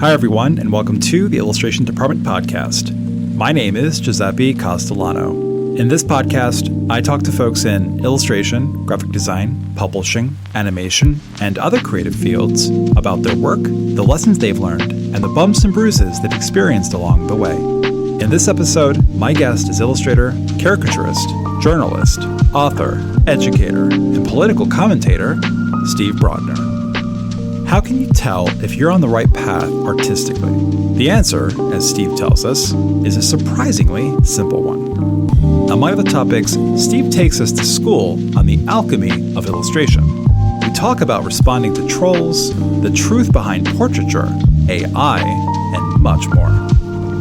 Hi, everyone, and welcome to the Illustration Department podcast. My name is Giuseppe Castellano. In this podcast, I talk to folks in illustration, graphic design, publishing, animation, and other creative fields about their work, the lessons they've learned, and the bumps and bruises they've experienced along the way. In this episode, my guest is illustrator, caricaturist, journalist, author, educator, and political commentator, Steve Brodner. How can you tell if you're on the right path artistically? The answer, as Steve tells us, is a surprisingly simple one. Among other topics, Steve takes us to school on the alchemy of illustration. We talk about responding to trolls, the truth behind portraiture, AI, and much more.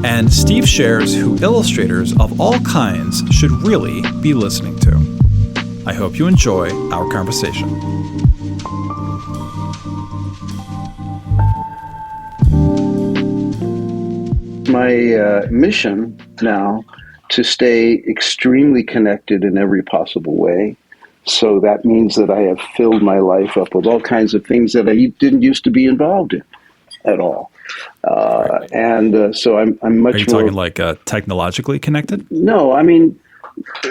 And Steve shares who illustrators of all kinds should really be listening to. I hope you enjoy our conversation. My mission now to stay extremely connected in every possible way. So that means that I have filled my life up with all kinds of things that I didn't used to be involved in at all. So I'm much more... Are you talking like technologically connected? No, I mean,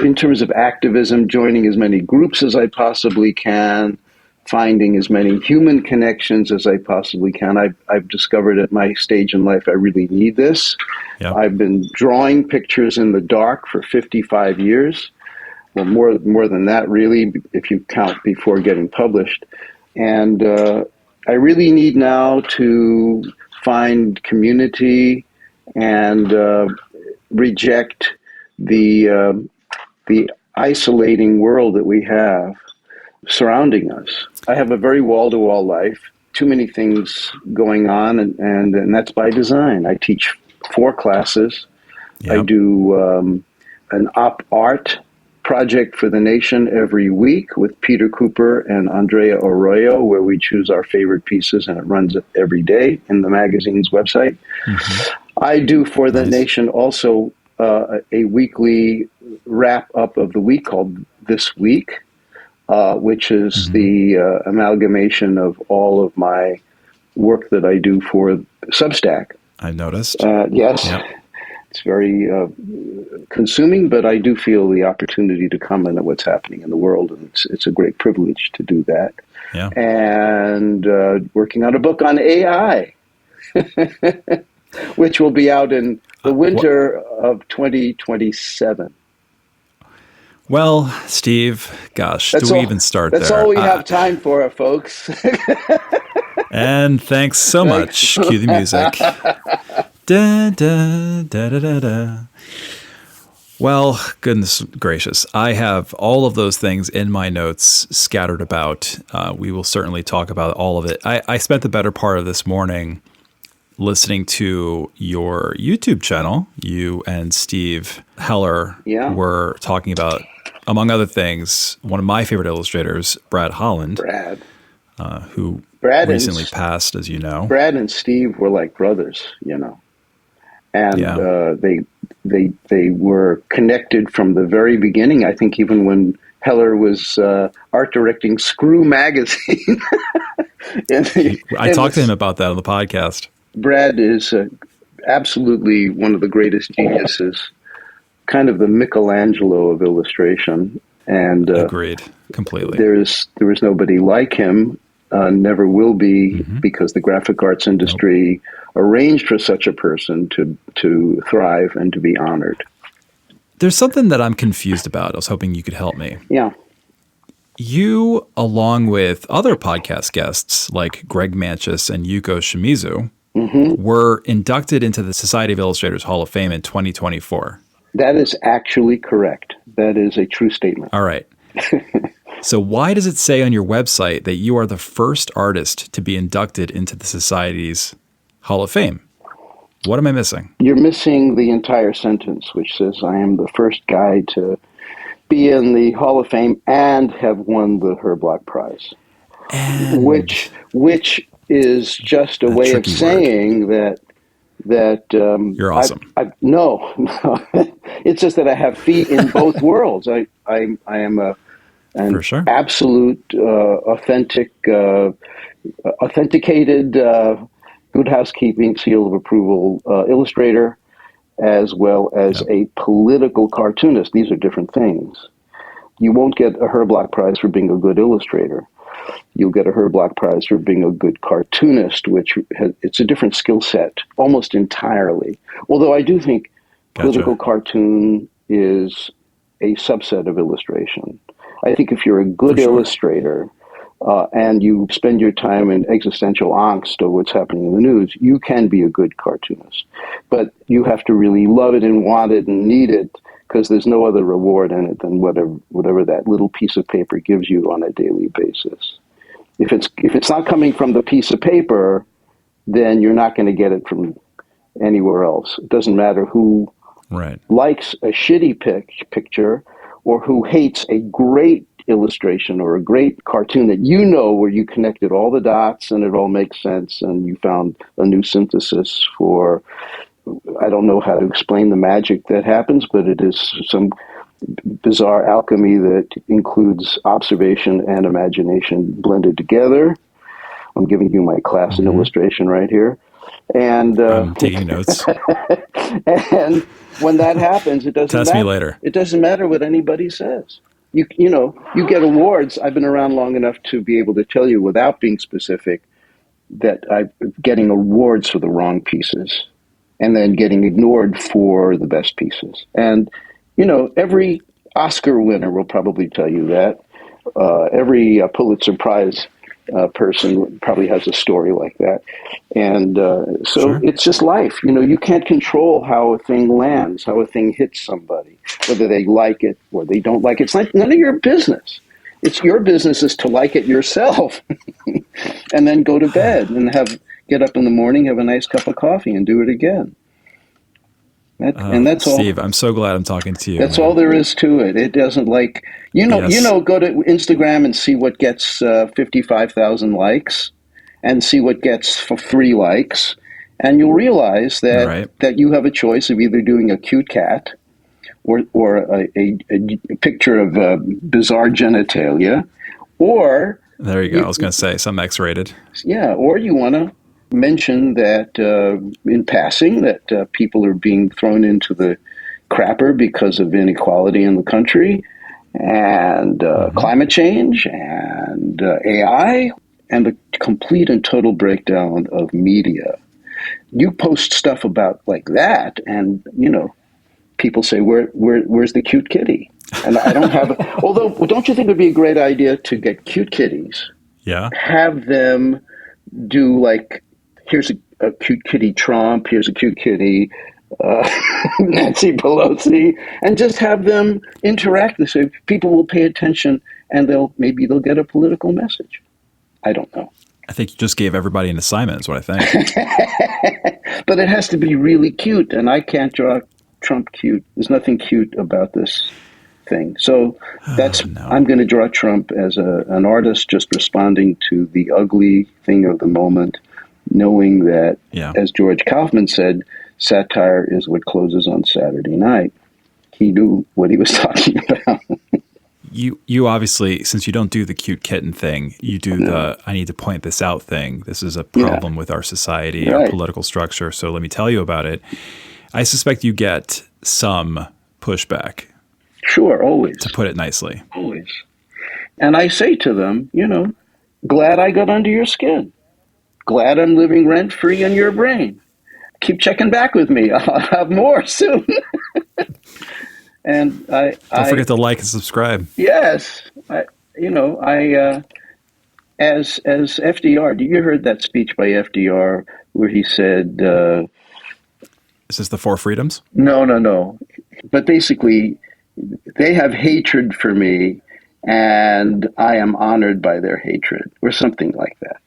in terms of activism, joining as many groups as I possibly can, finding as many human connections as I possibly can. I've discovered at my stage in life I really need this. Yep. I've been drawing pictures in the dark for 55 years. Well, more than that, really, if you count before getting published. And I really need now to find community and reject the isolating world that we have surrounding us. I have a very wall-to-wall life, too many things going on, and that's by design. I teach 4 classes. Yep. I do an op art project for the nation every week with Peter Kuper and Andrea Arroyo, where we choose our favorite pieces, and it runs every day in the magazine's website. Mm-hmm. I do for the nation also a weekly wrap-up of the week called This Week, which is the amalgamation of all of my work that I do for Substack. I noticed. Yes. Yep. It's very consuming, but I do feel the opportunity to comment on what's happening in the world, and it's a great privilege to do that. Yeah. And working on a book on AI, which will be out in the winter of 2027. Well, Steve, gosh, do we even start there? That's all we have time for, folks. And thanks so much. Cue the music. Da, da, da, da, da, da. Well, goodness gracious. I have all of those things in my notes scattered about. We will certainly talk about all of it. I spent the better part of this morning listening to your YouTube channel. You and Steve Heller were talking about, among other things, one of my favorite illustrators, Holland, who recently passed, as you know. Brad and Steve were like brothers, you know. And they were connected from the very beginning. I think even when Heller was art directing Screw magazine. I talked to him about that on the podcast. Brad is absolutely one of the greatest geniuses, kind of the Michelangelo of illustration. And agreed, completely. There is nobody like him, never will be, because the graphic arts industry arranged for such a person to thrive and to be honored. There's something that I'm confused about. I was hoping you could help me. Yeah. You, along with other podcast guests like Greg Manchess and Yuko Shimizu, were inducted into the Society of Illustrators Hall of Fame in 2024. That is actually correct. That is a true statement. All right. So why does it say on your website that you are the first artist to be inducted into the Society's Hall of Fame? What am I missing? You're missing the entire sentence, which says, I am the first guy to be in the Hall of Fame and have won the Herblock Prize. And which is just a way of saying that you're awesome. No. It's just that I have feet in both worlds. I am an for sure. absolute, authenticated good housekeeping, seal of approval illustrator, as well as a political cartoonist. These are different things. You won't get a Herblock Prize for being a good illustrator. You'll get a Herblock Prize for being a good cartoonist, which it's a different skill set, almost entirely. Although I do think political cartoon is a subset of illustration. I think if you're a good illustrator and you spend your time in existential angst of what's happening in the news, you can be a good cartoonist. But you have to really love it and want it and need it, because there's no other reward in it than whatever that little piece of paper gives you on a daily basis. If it's not coming from the piece of paper, then you're not going to get it from anywhere else. It doesn't matter who likes a shitty picture or who hates a great illustration or a great cartoon that where you connected all the dots and it all makes sense and you found a new synthesis for, I don't know how to explain the magic that happens, but it is some bizarre alchemy that includes observation and imagination blended together. I'm giving you my class in illustration right here. And I'm taking notes. And when that happens, it doesn't Test matter. Me later. It doesn't matter what anybody says. You get awards. I've been around long enough to be able to tell you without being specific that I'm getting awards for the wrong pieces and then getting ignored for the best pieces. And, every Oscar winner will probably tell you that. Every Pulitzer Prize person probably has a story like that. And so it's just life. You can't control how a thing lands, how a thing hits somebody, whether they like it or they don't like it. It's like none of your business. It's your business is to like it yourself and then go to bed and get up in the morning, have a nice cup of coffee and do it again. And that's all. Steve, I'm so glad I'm talking to you. That's all there is to it. It doesn't go to Instagram and see what gets 55,000 likes and see what gets 3 likes. And you'll realize that you have a choice of either doing a cute cat or a picture of bizarre genitalia, or... There you go. I was going to say something X-rated. Yeah, or you want to mention that in passing that people are being thrown into the crapper because of inequality in the country and climate change and AI and the complete and total breakdown of media. You post stuff about like that and, people say, where's the cute kitty? And I don't have although, don't you think it would be a great idea to get cute kitties? Yeah. Have them do like, here's a cute kitty Trump, here's a cute kitty Nancy Pelosi, and just have them interact. So people will pay attention and maybe they'll get a political message. I don't know. I think you just gave everybody an assignment is what I think. But it has to be really cute, and I can't draw Trump cute. There's nothing cute about this thing. So I'm going to draw Trump as an artist just responding to the ugly thing of the moment, knowing that, as George Kaufman said, satire is what closes on Saturday night. He knew what he was talking about. You obviously, since you don't do the cute kitten thing, you do the I need to point this out thing. This is a problem with our society, our political structure. So let me tell you about it. I suspect you get some pushback. Sure, always. To put it nicely. Always. And I say to them, glad I got under your skin. Glad I'm living rent-free in your brain. Keep checking back with me. I'll have more soon. And don't forget to like and subscribe. Yes. As FDR, you heard that speech by FDR where he said... Is this the 4 freedoms? No. But basically, they have hatred for me, and I am honored by their hatred, or something like that.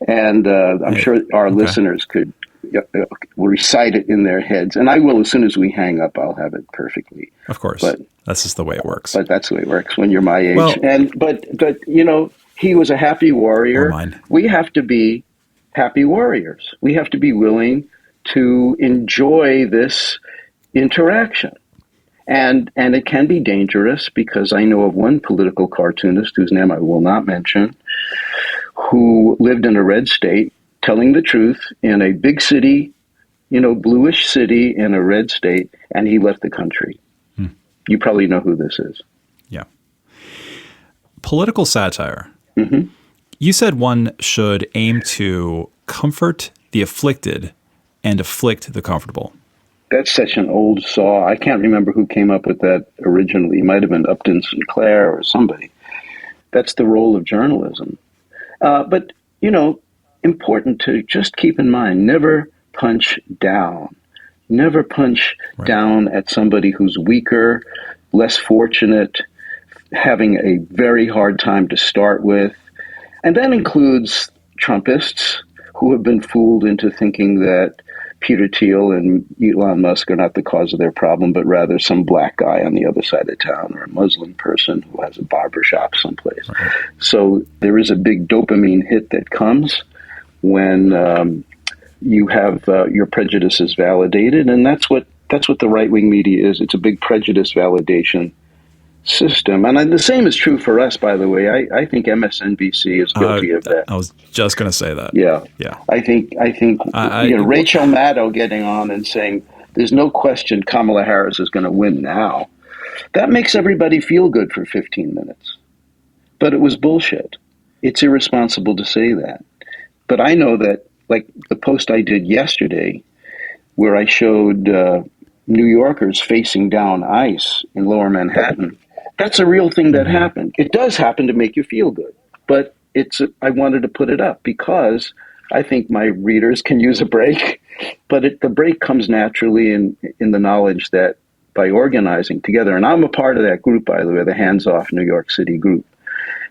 And I'm sure our listeners could recite it in their heads. And I will, as soon as we hang up, I'll have it perfectly. Of course. But that's just the way it works. But that's the way it works when you're my age. Well, but he was a happy warrior. We have to be happy warriors. We have to be willing to enjoy this interaction. And it can be dangerous because I know of one political cartoonist whose name I will not mention, who lived in a red state, telling the truth in a big city, bluish city in a red state, and he left the country. You probably know who this is. Yeah. Political satire. Mm-hmm. You said one should aim to comfort the afflicted and afflict the comfortable. That's such an old saw. I can't remember who came up with that originally. It might have been Upton Sinclair or somebody. That's the role of journalism. But, important to just keep in mind, never punch down. Never punch down at somebody who's weaker, less fortunate, having a very hard time to start with. And that includes Trumpists who have been fooled into thinking that Peter Thiel and Elon Musk are not the cause of their problem, but rather some black guy on the other side of town or a Muslim person who has a barbershop someplace. Right. So there is a big dopamine hit that comes when you have your prejudices validated, and that's what the right-wing media is. It's a big prejudice validation system. And the same is true for us, by the way. I think MSNBC is guilty of that. I was just going to say that. Yeah. I think Rachel Maddow getting on and saying, there's no question Kamala Harris is going to win now. That makes everybody feel good for 15 minutes. But it was bullshit. It's irresponsible to say that. But I know that, like the post I did yesterday, where I showed New Yorkers facing down ICE in Lower Manhattan, that's a real thing that happened. It does happen to make you feel good, but I wanted to put it up because I think my readers can use a break, but the break comes naturally in the knowledge that by organizing together, and I'm a part of that group, by the way, the Hands Off New York City group,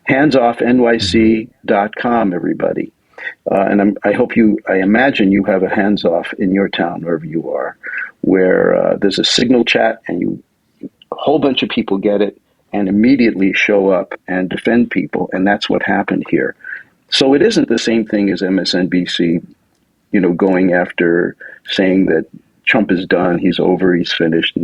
handsoffnyc.com, everybody. And I imagine you have a Hands Off in your town, wherever you are, where there's a signal chat and a whole bunch of people get it and immediately show up and defend people. And that's what happened here. So it isn't the same thing as MSNBC, going after saying that Trump is done, he's over, he's finished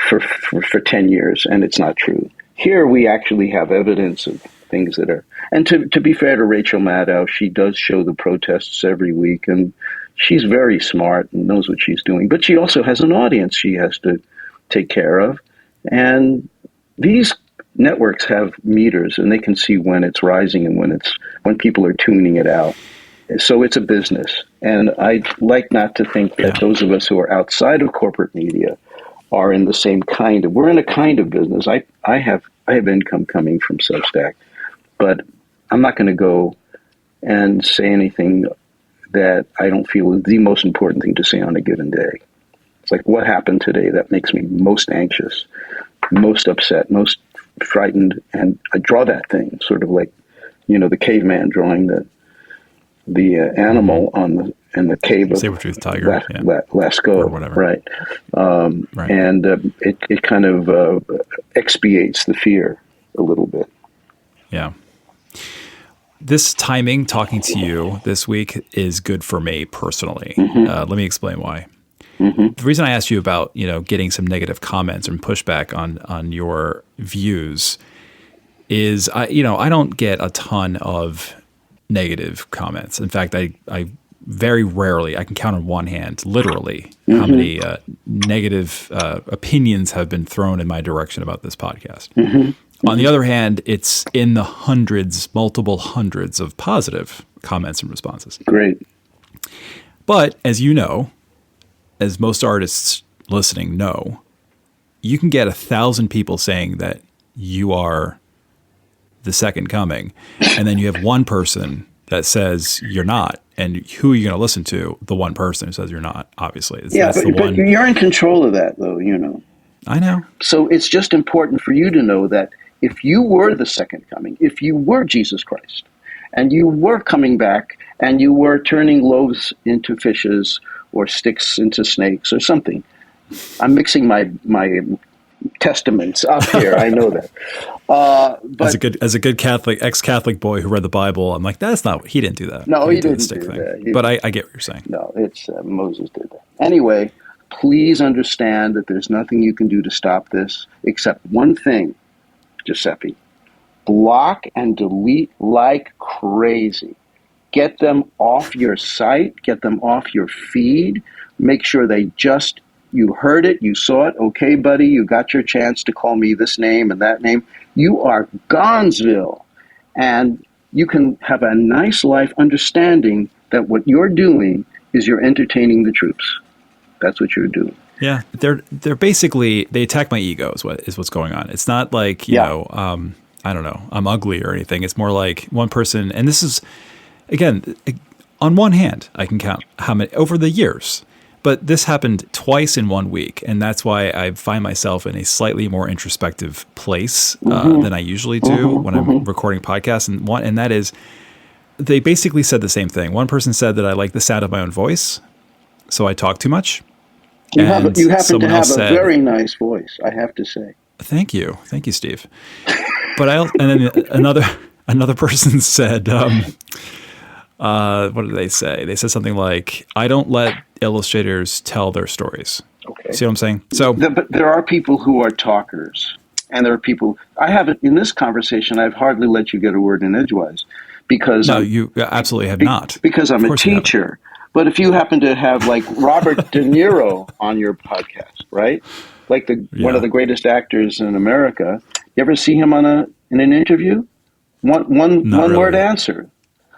for 10 years. And it's not true. Here we actually have evidence of things that are, and to be fair to Rachel Maddow, she does show the protests every week, and she's very smart and knows what she's doing. But she also has an audience she has to take care of. And these networks have meters, and they can see when it's rising and when people are tuning it out. So it's a business. And I'd like not to think that those of us who are outside of corporate media are in the same we're in a kind of business. I have income coming from Substack, but I'm not going to go and say anything that I don't feel is the most important thing to say on a given day. It's like, what happened today that makes me most anxious, most upset, most frightened, and I draw that thing, sort of like, the caveman drawing the animal in the cave of saber-toothed tiger, Lascaux, or whatever, right? And it kind of expiates the fear a little bit. Yeah. This timing, talking to you this week, is good for me personally. Let me explain why. The reason I asked you about, getting some negative comments and pushback on your views is, I don't get a ton of negative comments. In fact, I very rarely, I can count on one hand, literally, how many negative opinions have been thrown in my direction about this podcast. On the other hand, it's in the multiple hundreds of positive comments and responses. Great. But as you know, as most artists listening know, you can get 1,000 people saying that you are the second coming, and then you have one person that says you're not. And who are you going to listen to? The one person who says you're not, obviously. That's but you're in control of that, though, I know. So it's just important for you to know that if you were the second coming, if you were Jesus Christ, and you were coming back, and you were turning loaves into fishes or sticks into snakes or something, I'm mixing my testaments up here. I know that. But as a good Catholic, ex-Catholic boy who read the Bible, I'm like, that's not. He didn't do that. No, he didn't do the stick do thing. that. But I get what you're saying. No, it's Moses did that. Anyway, please understand that there's nothing you can do to stop this except one thing, Giuseppe: block and delete like crazy. Get them off your site, get them off your feed, make sure you heard it, you saw it, okay, buddy, you got your chance to call me this name and that name. You are Gonzville. And you can have a nice life understanding that what you're doing is you're entertaining the troops. That's what you're doing. Yeah, they're basically, they attack my ego is what's going on. It's not like, you know, I don't know, I'm ugly or anything. It's more like one person, and this is, again, on one hand, I can count how many over the years, but this happened twice in 1 week, and that's why I find myself in a slightly more introspective place than I usually do when I'm recording podcasts. And that is, they basically said the same thing. One person said that I like the sound of my own voice, so I talk too much. You happen to have a very nice voice, I have to say. Thank you, Steve. But then another person said, what did they say? They said something like, "I don't let illustrators tell their stories." Okay. See what I'm saying? So, but there are people who are talkers, and there are people. I haven't in this conversation. I've hardly let you get a word in edgewise because you absolutely have not. Because I'm a teacher. But if you happen to have like Robert De Niro on your podcast, right? Like one of the greatest actors in America, you ever see him in an interview? One word answer.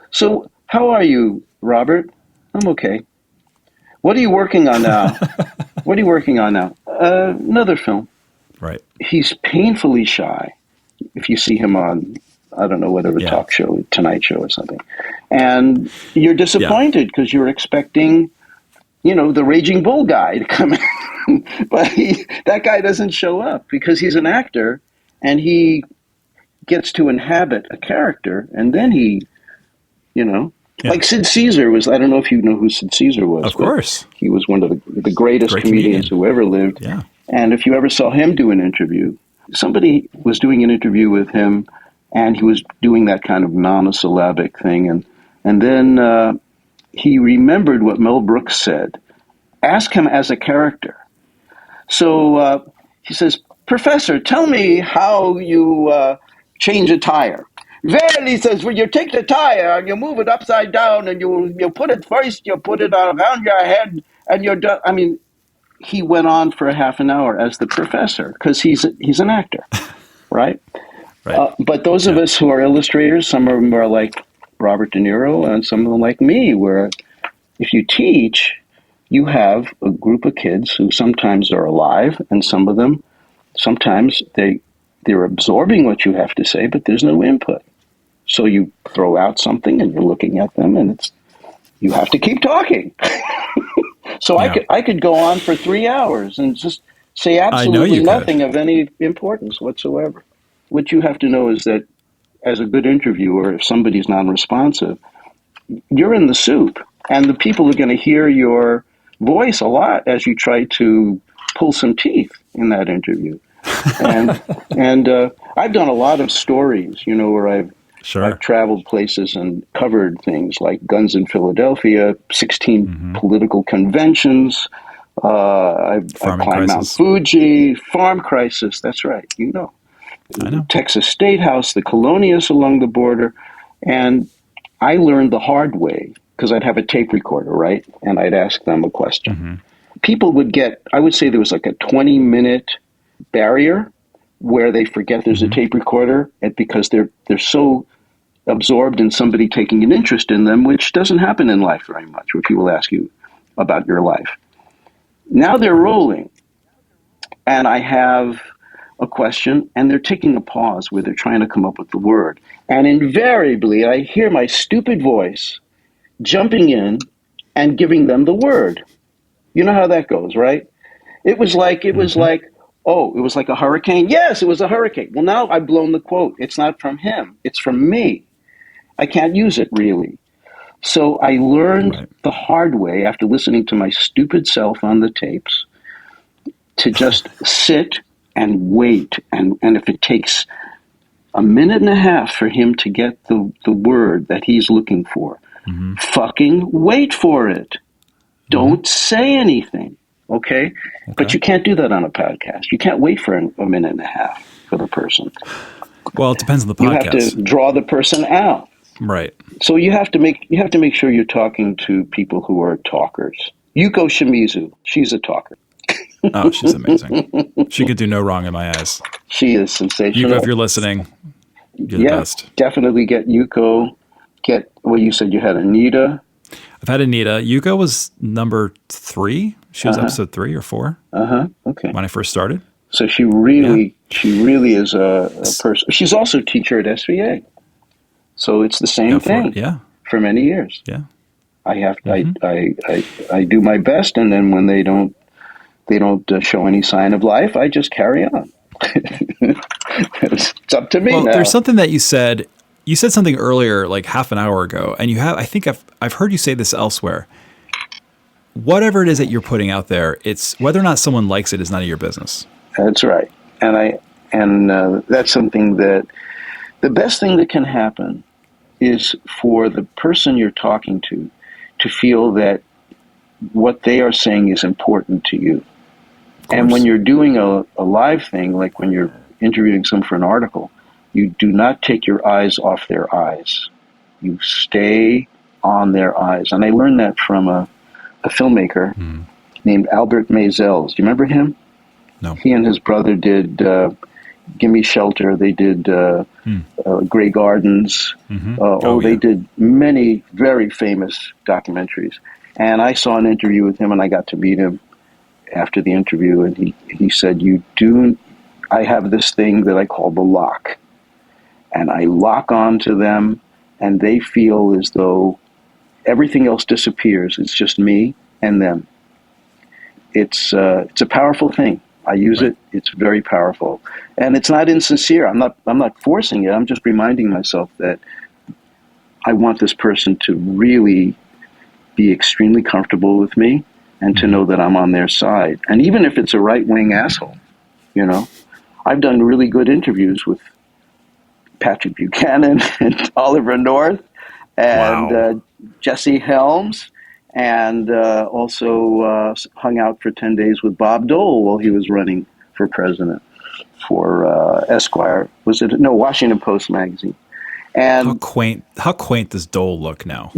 So how are you, Robert? I'm okay. What are you working on now? Another film. Right. He's painfully shy. If you see him on, I don't know, whatever talk show, Tonight Show or something. And you're disappointed because you're expecting, the Raging Bull guy to come in. But that guy doesn't show up because he's an actor and he gets to inhabit a character. And then he, like Sid Caesar was, I don't know if you know who Sid Caesar was. Of course. He was one of the greatest comedians who ever lived. Yeah. And if you ever saw him do an interview, somebody was doing an interview with him and he was doing that kind of monosyllabic thing. And then he remembered what Mel Brooks said. Ask him as a character. So he says, "Professor, tell me how you change a tire." "Well," he says, "well, you take the tire and you move it upside down and you put it first, you put it around your head and you're done." I mean, he went on for a half an hour as the professor because he's an actor, right? Right. But those of us who are illustrators, some of them are like Robert De Niro and some of them like me, where if you teach, you have a group of kids who sometimes are alive and some of them, sometimes they're absorbing what you have to say, but there's no input. So you throw out something and you're looking at them and you have to keep talking. So I could go on for 3 hours and just say absolutely nothing of any importance whatsoever. What you have to know is that as a good interviewer, if somebody's non-responsive, you're in the soup and the people are going to hear your voice a lot as you try to pull some teeth in that interview. And I've done a lot of stories, where I've traveled places and covered things like guns in Philadelphia, 16 political conventions. I've climbed Mount Fuji, farm crisis. That's right. I know. Texas State House, the Colonias along the border. And I learned the hard way because I'd have a tape recorder, right? And I'd ask them a question. People would I would say there was like a 20-minute barrier where they forget there's a tape recorder because they're so absorbed in somebody taking an interest in them, which doesn't happen in life very much, where people ask you about your life. Now they're rolling, and I have a question, and they're taking a pause where they're trying to come up with the word. And invariably, I hear my stupid voice jumping in and giving them the word. You know how that goes, right? It was like a hurricane. Yes, it was a hurricane. Well, now I've blown the quote. It's not from him. It's from me. I can't use it really. So I learned the hard way after listening to my stupid self on the tapes to just sit and wait. And if it takes a minute and a half for him to get the word that he's looking for, fucking wait for it. Don't say anything. Okay? But you can't do that on a podcast. You can't wait for a minute and a half for the person. Well, it depends on the podcast. You have to draw the person out. Right. So you have to make sure you're talking to people who are talkers. Yuko Shimizu, she's a talker. Oh, she's amazing. She could do no wrong in my eyes. She is sensational. Yuko, if you're listening, you're the best. Definitely get Yuko. You said you had Anita. I've had Anita. Yuko was number 3. She was episode 3 or 4. Okay. When I first started. So she really is a person. She's also a teacher at SVA. So it's the same thing. For many years. Yeah. I have I do my best, and then when they don't show any sign of life, I just carry on. It's up to me now. There's something that you said. You said something earlier, like half an hour ago, and I think I've heard you say this elsewhere. Whatever it is that you're putting out there, it's whether or not someone likes it is none of your business. That's right, and that's something that the best thing that can happen is for the person you're talking to feel that what they are saying is important to you. And when you're doing a live thing, like when you're interviewing someone for an article, you do not take your eyes off their eyes. You stay on their eyes. And I learned that from a filmmaker named Albert Maysles. Do you remember him? No. He and his brother did Gimme Shelter. They did Grey Gardens. They did many very famous documentaries. And I saw an interview with him, and I got to meet him after the interview, and he said, I have this thing that I call the lock. And I lock on to them, and they feel as though everything else disappears. It's just me and them. It's a powerful thing. I use it. It's very powerful. And it's not insincere. I'm not forcing it. I'm just reminding myself that I want this person to really be extremely comfortable with me and to know that I'm on their side. And even if it's a right-wing asshole, I've done really good interviews with Patrick Buchanan and Oliver North and Jesse Helms, and also hung out for 10 days with Bob Dole while he was running for president for Esquire. Washington Post magazine. And how quaint does Dole look now?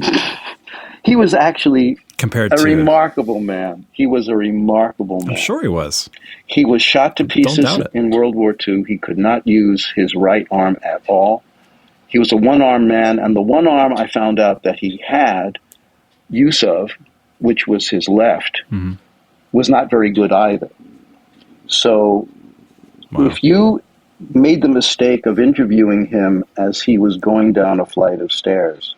He was actually compared a to remarkable man. He was a remarkable man. I'm sure he was. He was shot to pieces in World War II. He could not use his right arm at all. He was a one-armed man, and the one arm I found out that he had use of, which was his left, was not very good either. So if you made the mistake of interviewing him as he was going down a flight of stairs,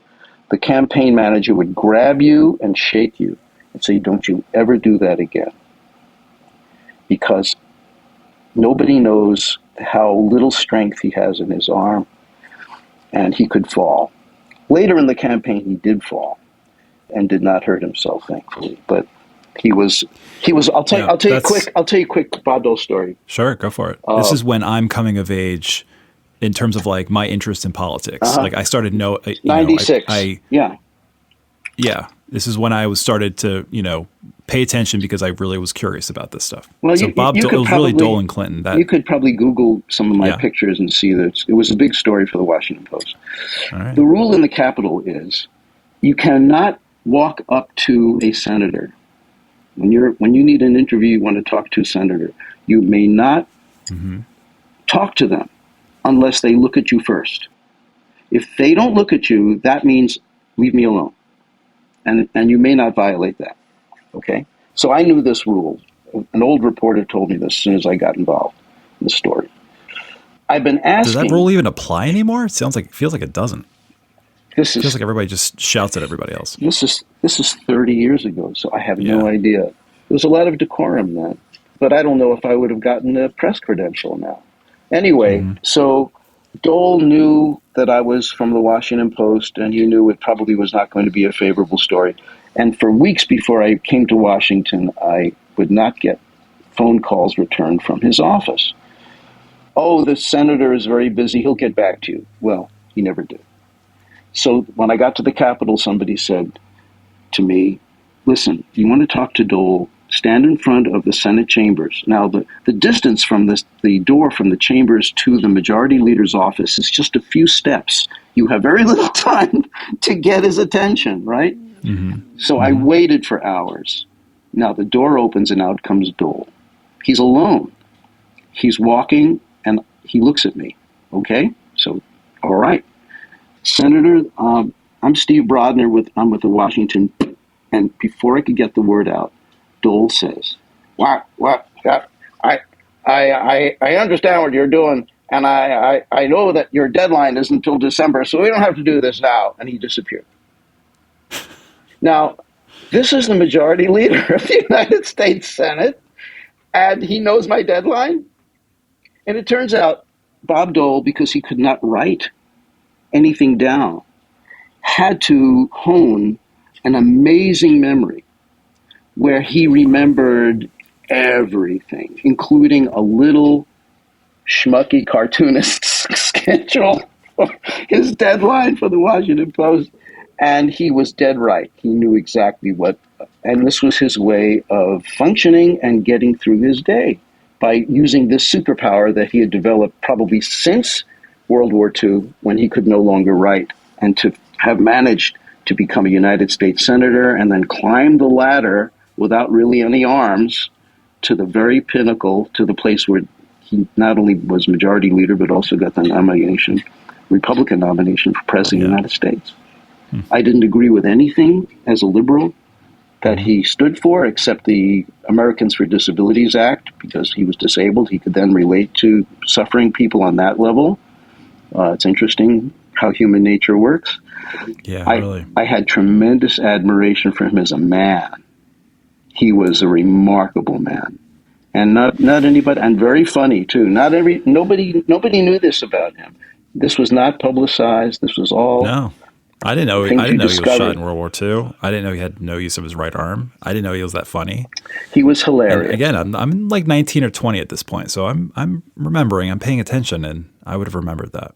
the campaign manager would grab you and shake you and say, don't you ever do that again. Because nobody knows how little strength he has in his arm, and he could fall. Later in the campaign, he did fall and did not hurt himself, thankfully. But he was. I'll tell you a quick Bob Dole story. Sure, go for it. This is when I'm coming of age in terms of like my interest in politics. Like I started 96. Yeah. This is when I started to, pay attention because I really was curious about this stuff. Well, so Bob Dole, it was really Dole and Clinton. You could probably Google some of my pictures and see that it was a big story for the Washington Post. All right. The rule in the Capitol is you cannot walk up to a senator. When you need an interview, you want to talk to a senator, you may not talk to them unless they look at you first. If they don't look at you, that means leave me alone. And you may not violate that. Okay? So I knew this rule. An old reporter told me this as soon as I got involved in the story. I've been asking... Does that rule even apply anymore? It feels like it doesn't. It feels like everybody just shouts at everybody else. This is 30 years ago, so I have no idea. There was a lot of decorum then. But I don't know if I would have gotten a press credential now. Anyway, so Dole knew that I was from the Washington Post, and he knew it probably was not going to be a favorable story. And for weeks before I came to Washington, I would not get phone calls returned from his office. Oh, the senator is very busy. He'll get back to you. Well, he never did. So when I got to the Capitol, somebody said to me, listen, you want to talk to Dole, stand in front of the Senate chambers. Now, the distance from the door from the chambers to the majority leader's office is just a few steps. You have very little time to get his attention, right? Mm-hmm. So I waited for hours. Now the door opens and out comes Dole. He's alone. He's walking and he looks at me. Okay, so all right, Senator, I'm Steve Brodner. I'm with the Washington. And before I could get the word out, Dole says, "What? I understand what you're doing, and I know that your deadline is until December, so we don't have to do this now." And he disappeared. Now, this is the majority leader of the United States Senate, and he knows my deadline. And it turns out Bob Dole, because he could not write anything down, had to hone an amazing memory where he remembered everything, including a little schmucky cartoonist's schedule, his deadline for the Washington Post. And he was dead right. He knew exactly what, and this was his way of functioning and getting through his day by using this superpower that he had developed probably since World War II, when he could no longer write, and to have managed to become a United States Senator and then climb the ladder without really any arms to the very pinnacle, to the place where he not only was majority leader, but also got the nomination, Republican nomination for President of the United States. I didn't agree with anything as a liberal that he stood for, except the Americans with Disabilities Act, because he was disabled. He could then relate to suffering people on that level. It's interesting how human nature works. Yeah, really. I had tremendous admiration for him as a man. He was a remarkable man, and not anybody, and very funny too. Nobody knew this about him. This was not publicized. This was all. No, I didn't know. He was shot in World War II. I didn't know he had no use of his right arm. I didn't know he was that funny. He was hilarious. And again, I'm like 19 or 20 at this point, so I'm remembering. I'm paying attention, and I would have remembered that.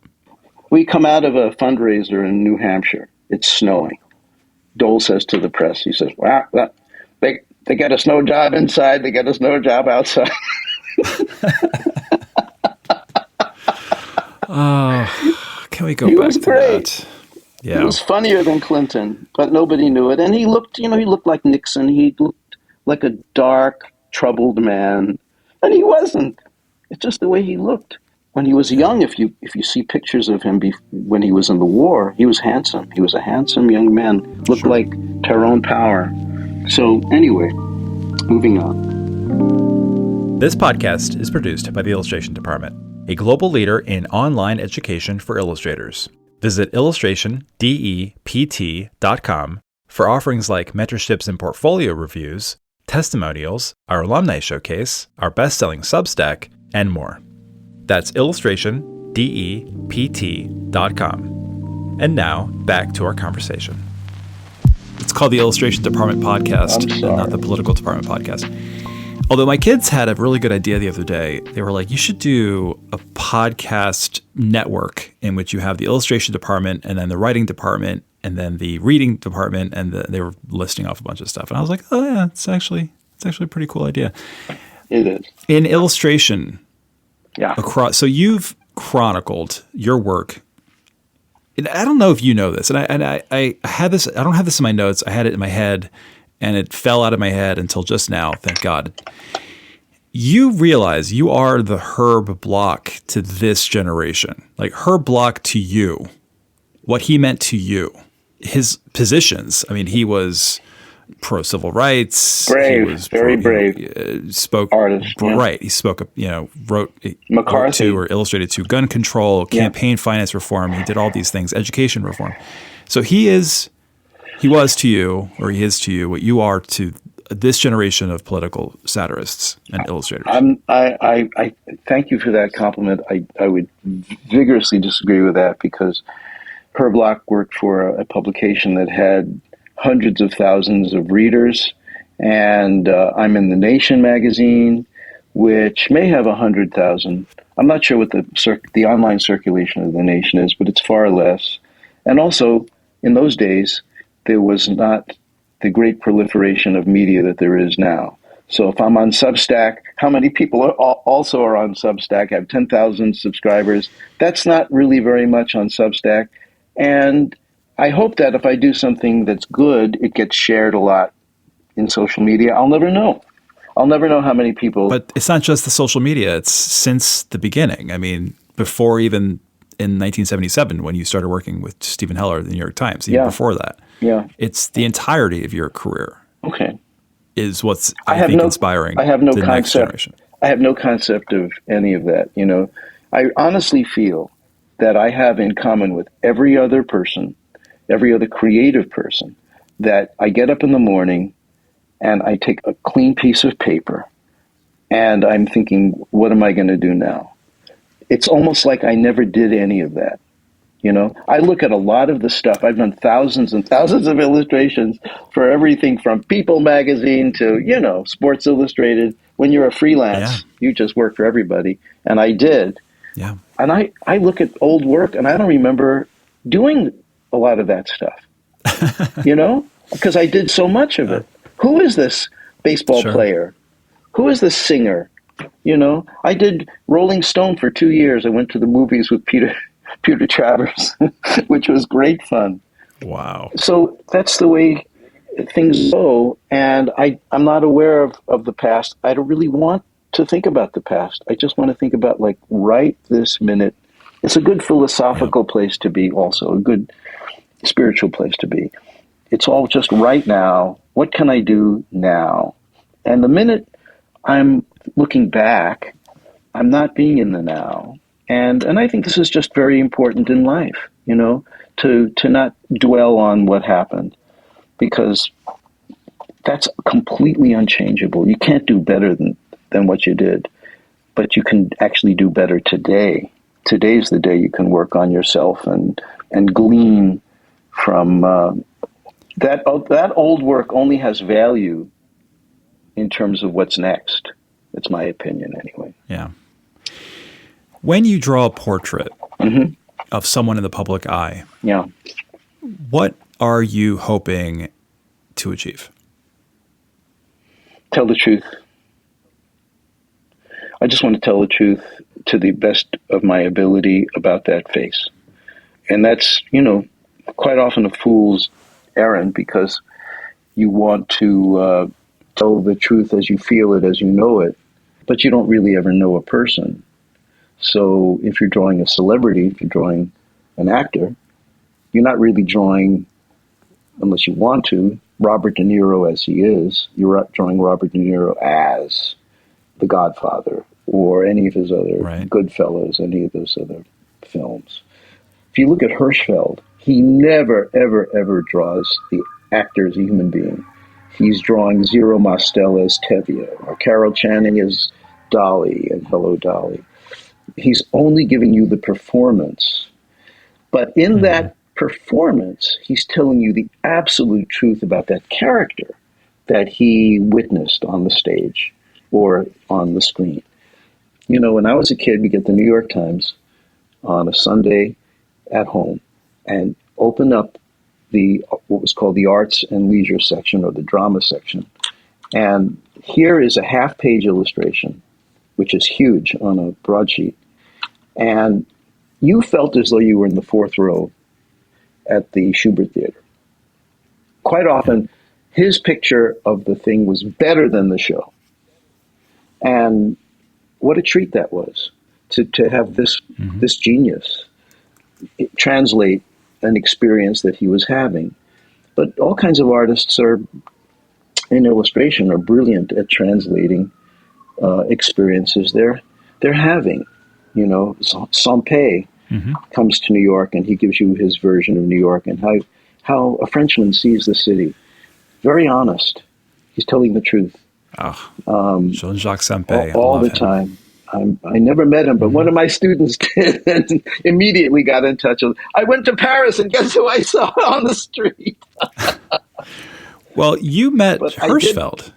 We come out of a fundraiser in New Hampshire. It's snowing. Dole says to the press, he says, "Wow, they get a snow job inside, they get a snow job outside." Can we go he back was to great. that? Yeah. He was funnier than Clinton, but nobody knew it. And he looked like Nixon. He looked like a dark, troubled man. And he wasn't. It's just the way he looked. When he was young, if you see pictures of him when he was in the war, he was handsome. He was a handsome young man. Looked like Tyrone Power. So anyway, moving on. This podcast is produced by the Illustration Department, a global leader in online education for illustrators. Visit illustrationdept.com for offerings like mentorships and portfolio reviews, testimonials, our alumni showcase, our best-selling Substack, and more. That's illustrationdept.com. And now, back to our conversation. It's called the Illustration Department Podcast, and not the Political Department Podcast. Although my kids had a really good idea the other day. They were like, you should do a podcast network in which you have the illustration department and then the writing department and then the reading department. And they were listing off a bunch of stuff. And I was like, oh yeah, it's actually a pretty cool idea. It is. In illustration, yeah. So you've chronicled your work. And I don't know if you know this. And I had this, I don't have this in my notes. I had it in my head. And it fell out of my head until just now, thank God. You realize you are the Herb Block to this generation. Like Herb Block to you, what he meant to you, his positions. I mean, he was pro-civil rights. Brave, he was very brave. Spoke artist. Yeah. Right. He spoke, wrote to or illustrated to gun control, campaign finance reform. He did all these things, education reform. So he was to you, or he is to you, what you are to this generation of political satirists and illustrators. I thank you for that compliment. I would vigorously disagree with that because Herb Block worked for a publication that had hundreds of thousands of readers, and I'm in The Nation magazine, which may have 100,000. I'm not sure what the online circulation of The Nation is, but it's far less. And also, in those days, there was not the great proliferation of media that there is now. So if I'm on Substack, how many people also are on Substack? I have 10,000 subscribers. That's not really very much on Substack. And I hope that if I do something that's good, it gets shared a lot in social media. I'll never know. I'll never know how many people. But it's not just the social media. It's since the beginning. I mean, before even in 1977 when you started working with Stephen Heller at the New York Times, even before that. Yeah. It's the entirety of your career. Okay. Is what's I think inspiring the next generation. I have no concept of any of that. You know, I honestly feel that I have in common with every other person, every other creative person, that I get up in the morning and I take a clean piece of paper and I'm thinking, what am I going to do now? It's almost like I never did any of that. You know, I look at a lot of the stuff. I've done thousands and thousands of illustrations for everything from People magazine to, you know, Sports Illustrated. When you're a freelance, you just work for everybody. And I did. Yeah. And I look at old work and I don't remember doing a lot of that stuff, you know, because I did so much of it. Who is this baseball player? Who is this singer? You know, I did Rolling Stone for 2 years. I went to the movies with Peter Travers, which was great fun. Wow. So that's the way things go. And I'm not aware of the past. I don't really want to think about the past. I just want to think about, like, right this minute. It's a good philosophical place to be, also a good spiritual place to be. It's all just right now. What can I do now? And the minute I'm looking back, I'm not being in the now. And I think this is just very important in life, you know, to not dwell on what happened, because that's completely unchangeable. You can't do better than what you did, but you can actually do better today. Today's the day you can work on yourself and glean from that old work. Only has value in terms of what's next. That's my opinion anyway. Yeah. When you draw a portrait of someone in the public eye, what are you hoping to achieve? Tell the truth. I just want to tell the truth to the best of my ability about that face. And that's, you know, quite often a fool's errand, because you want to tell the truth as you feel it, as you know it, but you don't really ever know a person. So if you're drawing a celebrity, if you're drawing an actor, you're not really drawing, unless you want to, Robert De Niro as he is. You're drawing Robert De Niro as The Godfather or any of his other Goodfellas, any of those other films. If you look at Hirschfeld, he never, ever, ever draws the actor as a human being. He's drawing Zero Mostel as Tevye, or Carol Channing as Dolly and Hello, Dolly. He's only giving you the performance. But in that performance, he's telling you the absolute truth about that character that he witnessed on the stage or on the screen. You know, when I was a kid, we get the New York Times on a Sunday at home and open up what was called the arts and leisure section, or the drama section. And here is a half-page illustration, which is huge on a broadsheet. And you felt as though you were in the fourth row at the Schubert Theater. Quite often, his picture of the thing was better than the show. And what a treat that was, to have this genius translate an experience that he was having. But all kinds of artists in illustration are brilliant at translating experiences they're having. You know, Sempé comes to New York and he gives you his version of New York and how a Frenchman sees the city. Very honest. He's telling the truth. Jean-Jacques Sempé. All the time. I never met him, but one of my students did and immediately got in touch with him. I went to Paris and guess who I saw on the street? Well, you met Hirschfeld.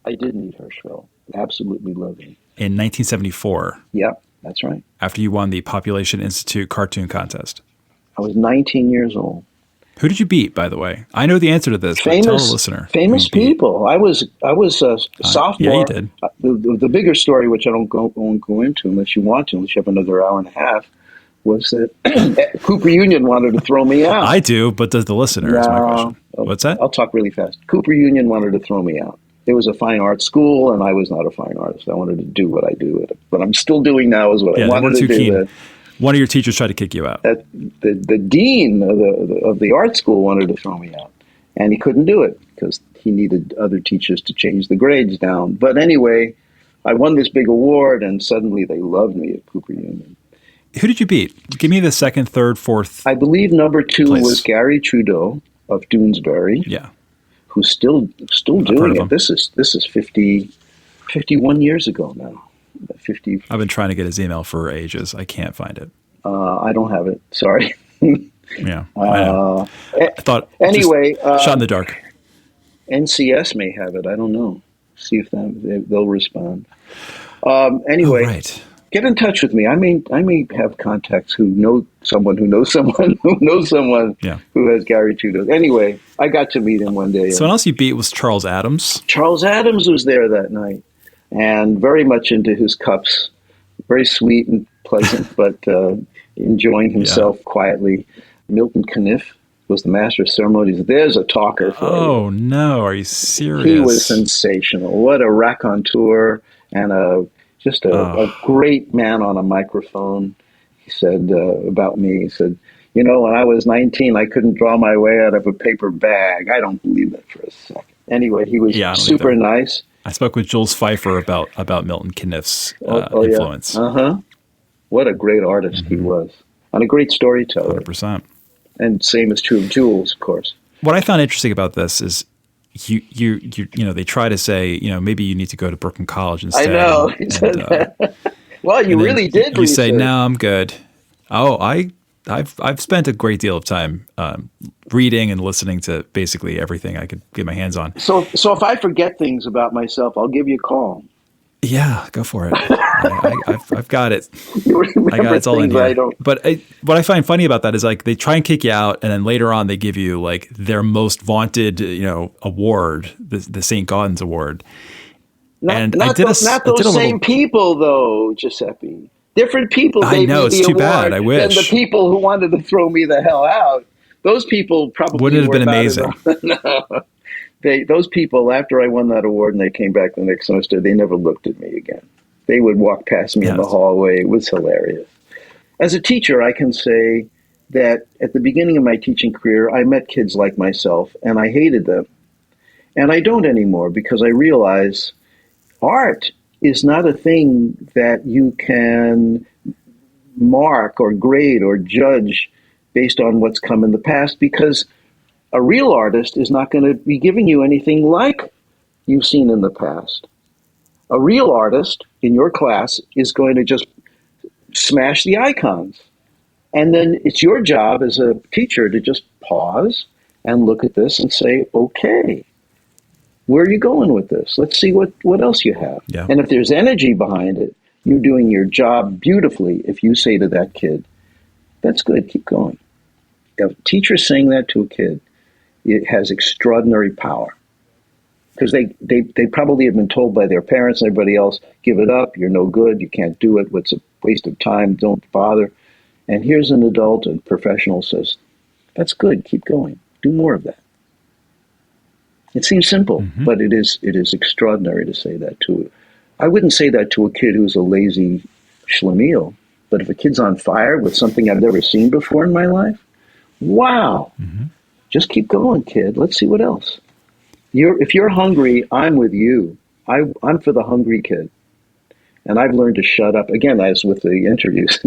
I did meet Hirschfeld. Absolutely loved him. In 1974. Yeah, that's right. After you won the Population Institute cartoon contest. I was 19 years old. Who did you beat, by the way? I know the answer to this, but tell the listener. Famous people. I was a sophomore. Yeah, you did. The bigger story, which I won't go into unless you want to, unless you have another hour and a half, was that Cooper Union wanted to throw me out. I do, but does the listener is my question. What's that? I'll talk really fast. Cooper Union wanted to throw me out. It was a fine art school, and I was not a fine artist. I wanted to do what I do. What I'm still doing now is what I wanted to do. One of your teachers tried to kick you out. The dean of the art school wanted to throw me out, and he couldn't do it because he needed other teachers to change the grades down. But anyway, I won this big award, and suddenly they loved me at Cooper Union. Who did you beat? Give me the second, third, fourth. I believe number 2 place. was Garry Trudeau of Doonesbury. Yeah. Who's still doing it. This is 51 years ago now. 50. I've been trying to get his email for ages. I can't find it. I don't have it. Sorry. Yeah. I thought anyway. Shot in the dark. NCS may have it. I don't know. See if they'll respond. Anyway, right. Get in touch with me. I may have contacts who know someone who knows someone who knows someone who has Garry Trudeau. Anyway, I got to meet him one day. Someone else you beat was Charles Adams. Charles Adams was there that night, and very much into his cups. Very sweet and pleasant, but enjoying himself quietly. Milton Caniff was the master of ceremonies. There's a talker for you. Oh, no. Are you serious? He was sensational. What a raconteur and a great man on a microphone. He said about me, he said, when I was 19, I couldn't draw my way out of a paper bag. I don't believe that for a second. Anyway, he was super nice. I spoke with Jules Pfeiffer about Milton Caniff's influence. Yeah. Uh-huh. What a great artist he was. And a great storyteller. 100%. And same is true of Jules, of course. What I found interesting about this is you they try to say, maybe you need to go to Brooklyn College instead. I know. He said that. Well, you really did. You say, no, I'm good. Oh, I've spent a great deal of time reading and listening to basically everything I could get my hands on. So if I forget things about myself, I'll give you a call. Yeah, go for it. I've got it. I got it. It's all in here. But what I find funny about that is they try and kick you out, and then later on they give you their most vaunted award, the St. Gaudens Award. Not those same people though, Giuseppe. Different people. I know, it's too bad. I wish. And the people who wanted to throw me the hell out, those people probably wouldn't have been amazing. No. Those people, after I won that award and they came back the next semester, they never looked at me again. They would walk past me in the hallway. It was hilarious. As a teacher, I can say that at the beginning of my teaching career, I met kids like myself, and I hated them. And I don't anymore because I realize art is not a thing that you can mark or grade or judge based on what's come in the past, because a real artist is not going to be giving you anything like you've seen in the past. A real artist in your class is going to just smash the icons. And then it's your job as a teacher to just pause and look at this and say, okay, where are you going with this? Let's see what else you have. Yeah. And if there's energy behind it, you're doing your job beautifully if you say to that kid, that's good, keep going. If a teacher saying that to a kid, it has extraordinary power. Because they probably have been told by their parents and everybody else, give it up, you're no good, you can't do it, what's a waste of time, don't bother. And here's an adult and professional says, that's good, keep going, do more of that. It seems simple, but it is extraordinary to say that to. I wouldn't say that to a kid who's a lazy schlemiel, but if a kid's on fire with something I've never seen before in my life, wow, just keep going, kid. Let's see what else. If you're hungry, I'm with you. I'm for the hungry kid. And I've learned to shut up. Again, as with the interviews,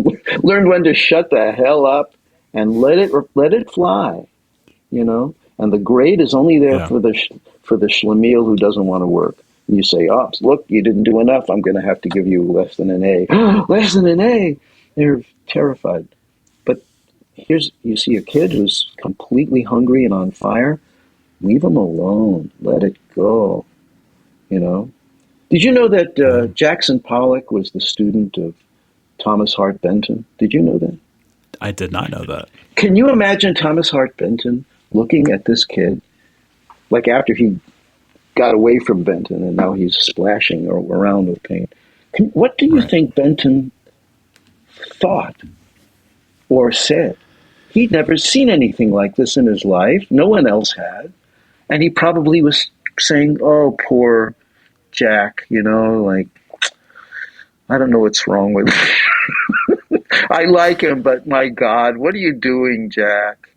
learned when to shut the hell up and let it fly, And the grade is only there for the schlemiel who doesn't want to work. And you say, oh, look, you didn't do enough. I'm going to have to give you less than an A. Less than an A. They're terrified. But you see a kid who's completely hungry and on fire. Leave him alone. Let it go. Did you know that Jackson Pollock was the student of Thomas Hart Benton? Did you know that? I did not know that. Can you imagine Thomas Hart Benton looking at this kid, like after he got away from Benton and now he's splashing around with paint. What do you think Benton thought or said? He'd never seen anything like this in his life. No one else had. And he probably was saying, oh, poor Jack, like, I don't know what's wrong with him. I like him, but my God, what are you doing, Jack?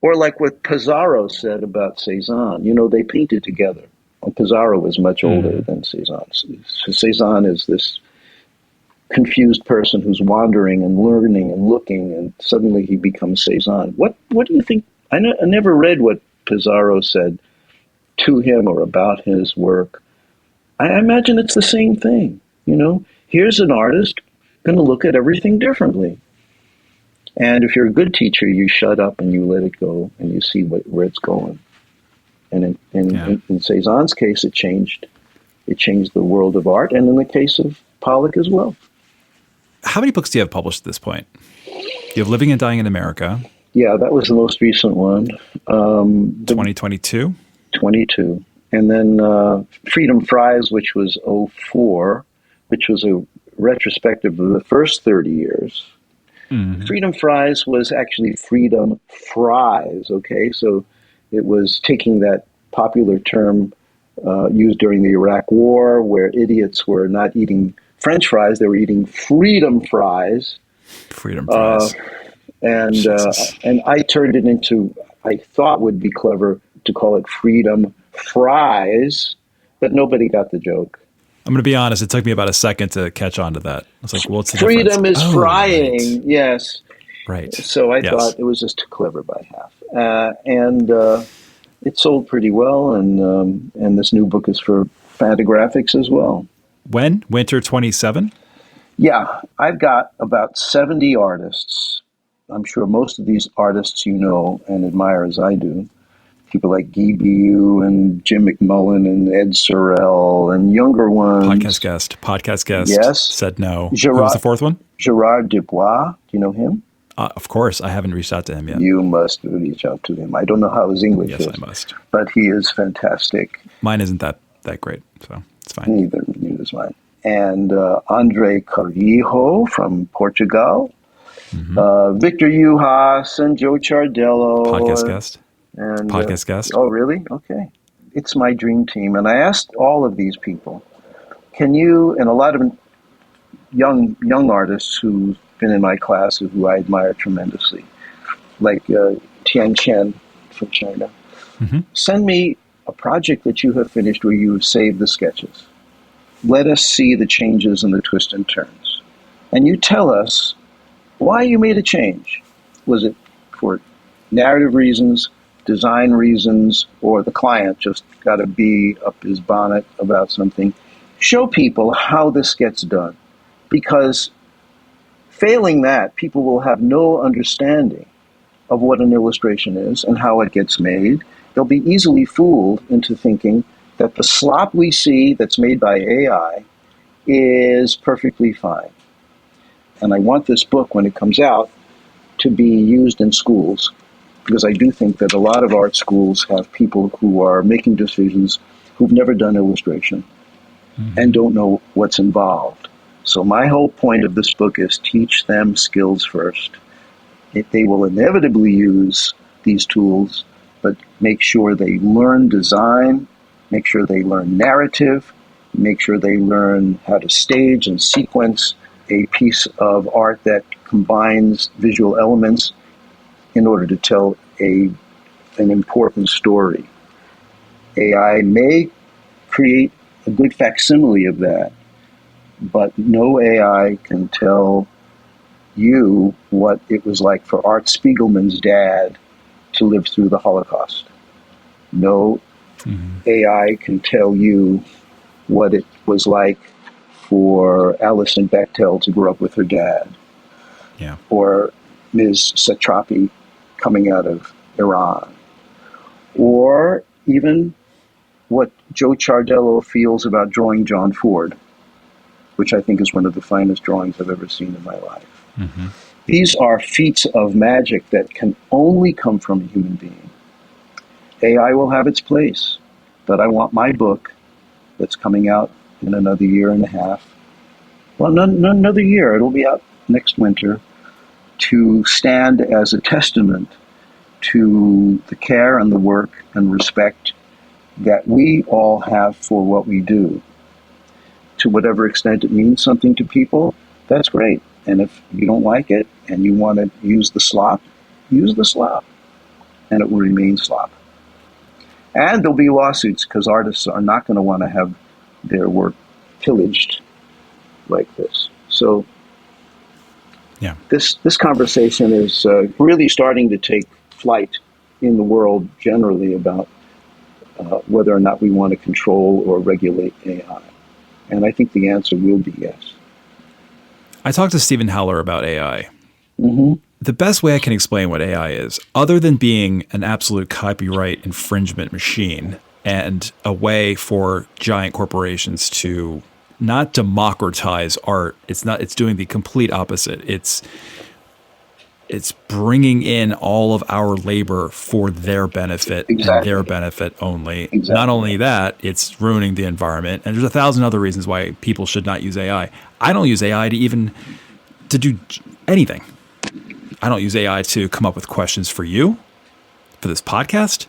Or like what Pissarro said about Cézanne. They painted together. And Pissarro was much older than Cézanne. Cézanne is this confused person who's wandering and learning and looking, and suddenly he becomes Cézanne. What do you think? I never read what Pissarro said to him or about his work. I imagine it's the same thing. Here's an artist going to look at everything differently. And if you're a good teacher, you shut up and you let it go and you see where it's going. And in Cézanne's case, it changed the world of art, and in the case of Pollock as well. How many books do you have published at this point? You have Living and Dying in America. Yeah, that was the most recent one. 2022? 22. And then Freedom Fries, which was 04, which was a retrospective of the first 30 years. Mm-hmm. Freedom Fries was actually Freedom Fries, okay? So it was taking that popular term used during the Iraq War, where idiots were not eating French fries, they were eating freedom fries. Freedom fries. And I turned it into, I thought would be clever to call it Freedom Fries, but nobody got the joke. I'm going to be honest, it took me about a second to catch on to that. I was like, what's the Freedom difference? is frying, right. Yes. Right. So I thought it was just too clever by half. And it sold pretty well, and this new book is for Fantagraphics as well. When? Winter 27? Yeah, I've got about 70 artists. I'm sure most of these artists you know and admire as I do. People like Guy Biou and Jim McMullan and Ed Sorel and younger ones. Podcast guest. Yes. Said no. Who was the fourth one? Gerard Dubois. Do you know him? Of course. I haven't reached out to him yet. You must reach out to him. I don't know how his English is. Yes, I must. But he is fantastic. Mine isn't that great, so it's fine. Neither is mine. And Andre Carrillo from Portugal. Mm-hmm. Victor Yuhas and Joe Chardello. Podcast guest. And, Podcast guest. Oh, really? Okay. It's my dream team. And I asked all of these people, can you, and a lot of young artists who've been in my class who I admire tremendously, like Tian Chen from China, send me a project that you have finished where you have saved the sketches. Let us see the changes and the twists and turns. And you tell us why you made a change. Was it for narrative reasons, design reasons, or the client just got a bee up his bonnet about something? Show people how this gets done. Because failing that, people will have no understanding of what an illustration is and how it gets made. They'll be easily fooled into thinking that the slop we see that's made by AI is perfectly fine. And I want this book, when it comes out, to be used in schools, because I do think that a lot of art schools have people who are making decisions who've never done illustration and don't know what's involved. So my whole point of this book is teach them skills first. They will inevitably use these tools, but make sure they learn design, make sure they learn narrative, make sure they learn how to stage and sequence a piece of art that combines visual elements in order to tell an important story. AI may create a good facsimile of that, but no AI can tell you what it was like for Art Spiegelman's dad to live through the Holocaust. No AI can tell you what it was like for Alison Bechtel to grow up with her dad. Yeah. Or Ms. Satrapi coming out of Iran. Or even what Joe Chardello feels about drawing John Ford, which I think is one of the finest drawings I've ever seen in my life. These are feats of magic that can only come from a human being. AI will have its place, but I want my book that's coming out in another year and a half. Well, not another year. It'll be out next winter, to stand as a testament to the care and the work and respect that we all have for what we do. To whatever extent it means something to people, that's great. And if you don't like it and you want to use the slop, use the slop. And it will remain slop. And there'll be lawsuits because artists are not going to want to have their work pillaged like this. So Yeah. This conversation is really starting to take flight in the world generally about whether or not we want to control or regulate AI. And I think the answer will be yes. I talked to Stephen Howler about AI. Mm-hmm. The best way I can explain what AI is, other than being an absolute copyright infringement machine and a way for giant corporations to not democratize art, it's doing the complete opposite. It's bringing in all of our labor for their benefit and their benefit only. Exactly. Not only that, it's ruining the environment. And there's 1,000 other reasons why people should not use AI. I don't use AI to do anything. I don't use AI to come up with questions for you, for this podcast.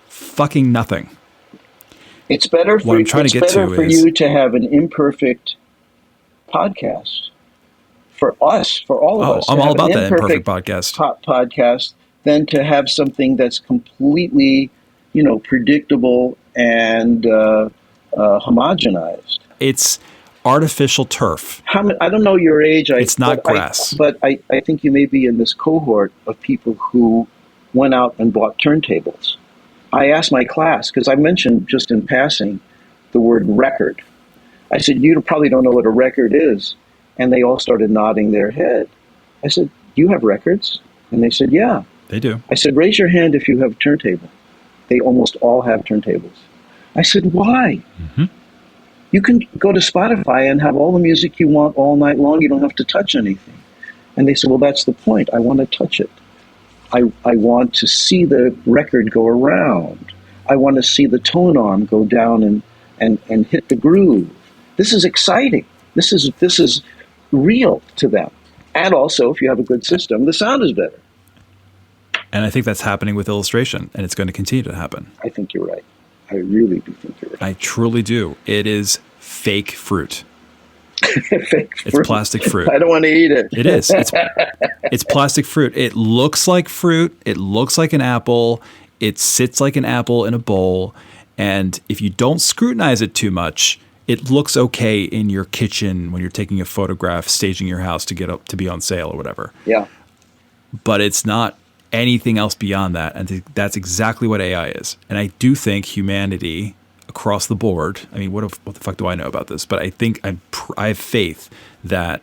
Fucking nothing. It's better for, you to have an imperfect podcast. For us, for all of us. I'm all about that imperfect podcast. Podcast than to have something that's completely, predictable and homogenized. It's artificial turf. I don't know your age. It's not grass. But I think you may be in this cohort of people who went out and bought turntables. I asked my class, because I mentioned just in passing the word record. I said, you probably don't know what a record is. And they all started nodding their head. I said, you have records? And they said, yeah. They do. I said, raise your hand if you have a turntable. They almost all have turntables. I said, why? Mm-hmm. You can go to Spotify and have all the music you want all night long. You don't have to touch anything. And they said, well, that's the point. I want to touch it. I want to see the record go around. I want to see the tone arm go down and hit the groove. This is exciting. This is real to them. And also, if you have a good system, the sound is better. And I think that's happening with illustration, and it's going to continue to happen. I think you're right. I really do think you're right. I truly do. It is fake fruit. Fake fruit. It's plastic fruit. I don't want to eat it. It is. It's plastic fruit. It looks like fruit. It looks like an apple. It sits like an apple in a bowl. And if you don't scrutinize it too much, it looks okay in your kitchen when you're taking a photograph, staging your house to get up to be on sale or whatever. Yeah. But it's not anything else beyond that. And that's exactly what AI is. And I do think humanity across the board, I mean, what the fuck do I know about this? But I think I have faith that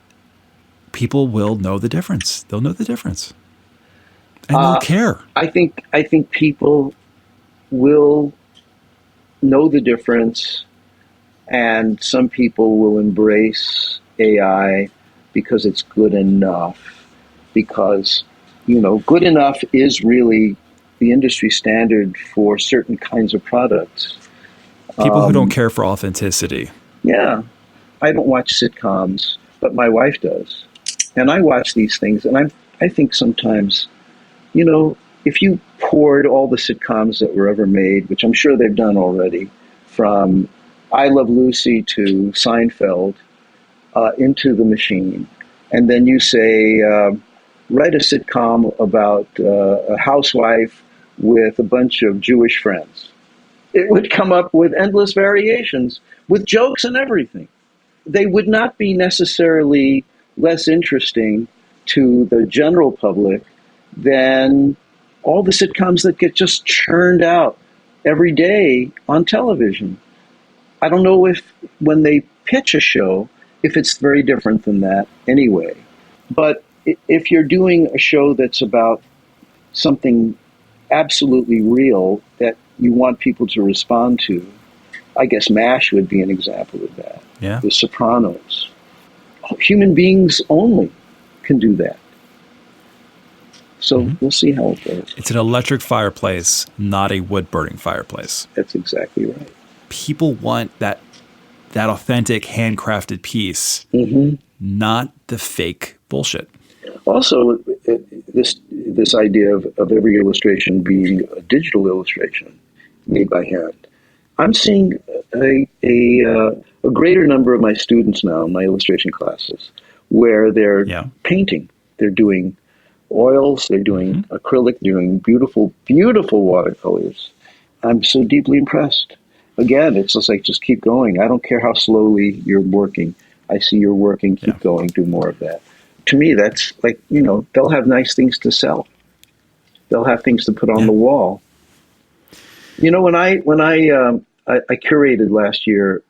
people will know the difference. They'll know the difference. And they'll care. I think people will know the difference, and some people will embrace AI because it's good enough. Because, good enough is really the industry standard for certain kinds of products. People who don't care for authenticity. Yeah. I don't watch sitcoms, but my wife does. And I watch these things, and I think sometimes, if you poured all the sitcoms that were ever made, which I'm sure they've done already, from I Love Lucy to Seinfeld, into the machine, and then you say, write a sitcom about a housewife with a bunch of Jewish friends. It would come up with endless variations, with jokes and everything. They would not be necessarily less interesting to the general public than all the sitcoms that get just churned out every day on television. I don't know if when they pitch a show, if it's very different than that anyway. But if you're doing a show that's about something absolutely real that you want people to respond to, I guess MASH would be an example of that. Yeah. The Sopranos. Human beings only can do that. So we'll see how it goes. It's an electric fireplace, not a wood-burning fireplace. That's exactly right. People want that authentic, handcrafted piece, not the fake bullshit. Also, this idea of every illustration being a digital illustration made by hand. I'm seeing a greater number of my students now in my illustration classes where they're painting. They're doing oils, they're doing acrylic, they're doing beautiful, beautiful watercolors. I'm so deeply impressed. Again, it's just like, just keep going. I don't care how slowly you're working. I see you're working, keep going, do more of that. To me, that's like, they'll have nice things to sell. They'll have things to put on the wall. When I curated last year